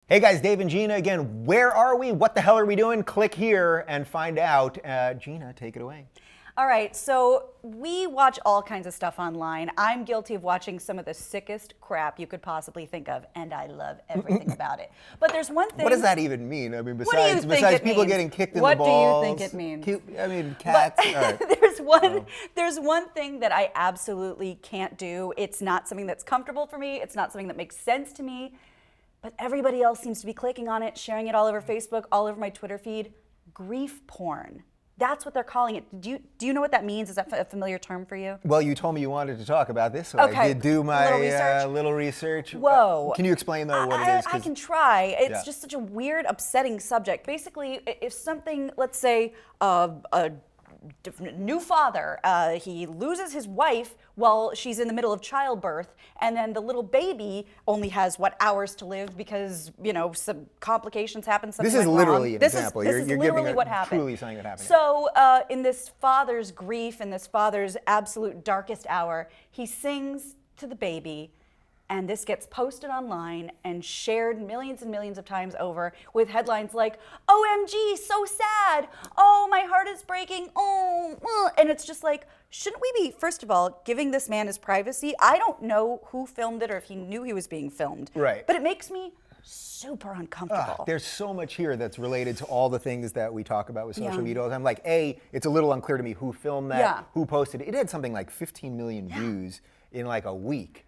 Hey guys, Dave and Gina again. Where are we? What the hell are we doing? Click here and find out. Gina, take it away. All right, so we watch all kinds of stuff online. I'm guilty of watching some of the sickest crap you could possibly think of, and I love everything about it. But there's one thing. What does that even mean? I mean, What do you besides think it people means? getting kicked in What the balls. do you think it means? I mean, cats. But All right. there's one thing that I absolutely can't do. It's not something that's comfortable for me. It's not something that makes sense to me. But everybody else seems to be clicking on it, sharing it all over Facebook, all over my Twitter feed. Grief porn. That's what they're calling it. Do you know what that means? Is that a familiar term for you? Well, you told me you wanted to talk about this, so Okay. I did do my Little research. research. Whoa. Can you explain, though, what it is? I can try. It's Yeah. just such a weird, upsetting subject. Basically, if something, let's say, a new father, he loses his wife while she's in the middle of childbirth, and then the little baby only has hours to live because some complications happen. This is literally an example. This is You're literally giving what happened. truly something that happened. So in this father's grief, in this father's absolute darkest hour, he sings to the baby. And this gets posted online and shared millions and millions of times over with headlines like, OMG, so sad. Oh, my heart is breaking. Oh, and it's just like, shouldn't we be, first of all, giving this man his privacy? I don't know who filmed it or if he knew he was being filmed. Right. But it makes me super uncomfortable. There's so much here that's related to all the things that we talk about with social Yeah. media all the time. Like, it's a little unclear to me who filmed that, Yeah. who posted it. It had something like 15 million views in like a week.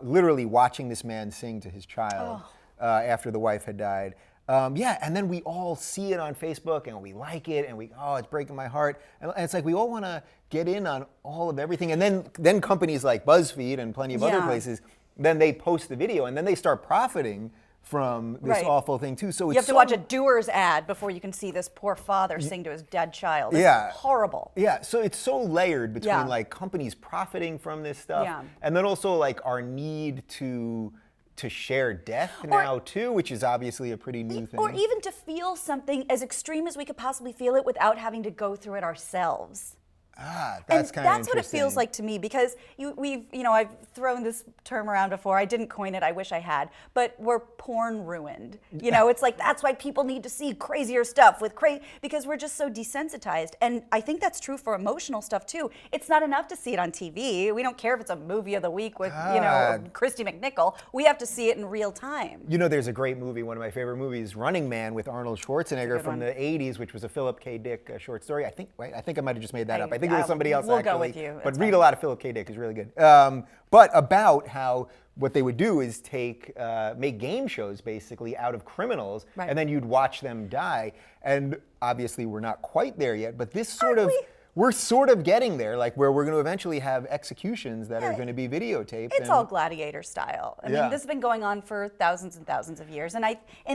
Literally watching this man sing to his child after the wife had died. And then we all see it on Facebook and we like it and it's breaking my heart. And it's like we all want to get in on all of everything. And then companies like BuzzFeed and plenty of other places, then they post the video and then they start profiting from this awful thing too. So you have to watch a Doers ad before you can see this poor father sing to his dead child. It's horrible. Yeah, so it's so layered between like companies profiting from this stuff and then also like our need to share death now too, which is obviously a pretty new thing. Or even to feel something as extreme as we could possibly feel it without having to go through it ourselves. That's kind of That's what it feels like to me, because I've thrown this term around before. I didn't coin it. I wish I had. But we're porn ruined. It's like that's why people need to see crazier stuff because we're just so desensitized. And I think that's true for emotional stuff too. It's not enough to see it on TV. We don't care if it's a movie of the week with Christy McNichol. We have to see it in real time. There's a great movie, one of my favorite movies, Running Man, with Arnold Schwarzenegger from the 80s, which was a Philip K. Dick short story. I think I might have just made that up. I think it was somebody else, we'll actually. Go with you. But read a lot of Philip K. Dick, is really good. But about how what they would do is make game shows basically out of criminals, and then you'd watch them die. And obviously we're not quite there yet, but this we're sort of getting there, like where we're going to eventually have executions that are going to be videotaped. It's all gladiator style. I mean, this has been going on for thousands and thousands of years. And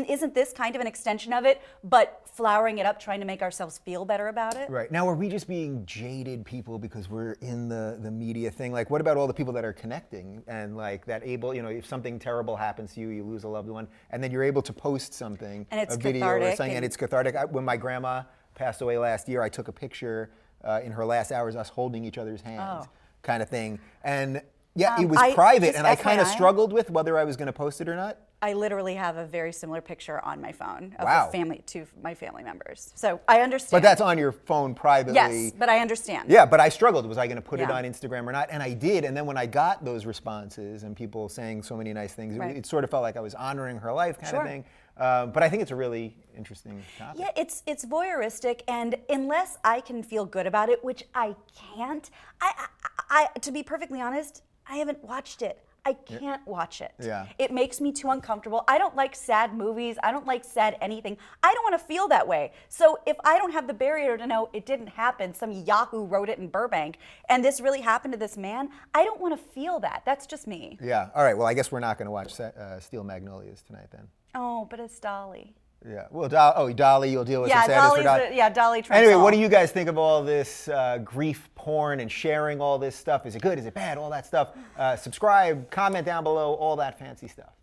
isn't this kind of an extension of it, but flowering it up, trying to make ourselves feel better about it? Right. Now, are we just being jaded people because we're in the media thing? Like, what about all the people that are connecting and like that if something terrible happens to you, you lose a loved one, and then you're able to post something, and it's a video or something, and it's cathartic. When my grandma passed away last year, I took a picture in her last hours, us holding each other's hands, kind of thing. And it was private, and I kind of struggled with whether I was going to post it or not. I literally have a very similar picture on my phone of two my family members. So I understand. But that's on your phone privately. Yes, but I understand. Yeah, but I struggled. Was I going to put it on Instagram or not? And I did. And then when I got those responses and people saying so many nice things, it sort of felt like I was honoring her life kind of thing. But I think it's a really interesting topic. Yeah, it's voyeuristic, and unless I can feel good about it, which I can't, I to be perfectly honest, I haven't watched it. I can't watch it. Yeah. It makes me too uncomfortable. I don't like sad movies. I don't like sad anything. I don't want to feel that way. So if I don't have the barrier to know it didn't happen, some Yahoo wrote it in Burbank, and this really happened to this man, I don't want to feel that. That's just me. Yeah. All right. Well, I guess we're not going to watch Steel Magnolias tonight then. Oh, but it's Dolly. Yeah. Well, Dolly, you'll deal with some sadness for Dolly. Dolly trumps Anyway, all. what do you guys think of all this grief porn and sharing all this stuff? Is it good? Is it bad? All that stuff. Subscribe, comment down below, all that fancy stuff.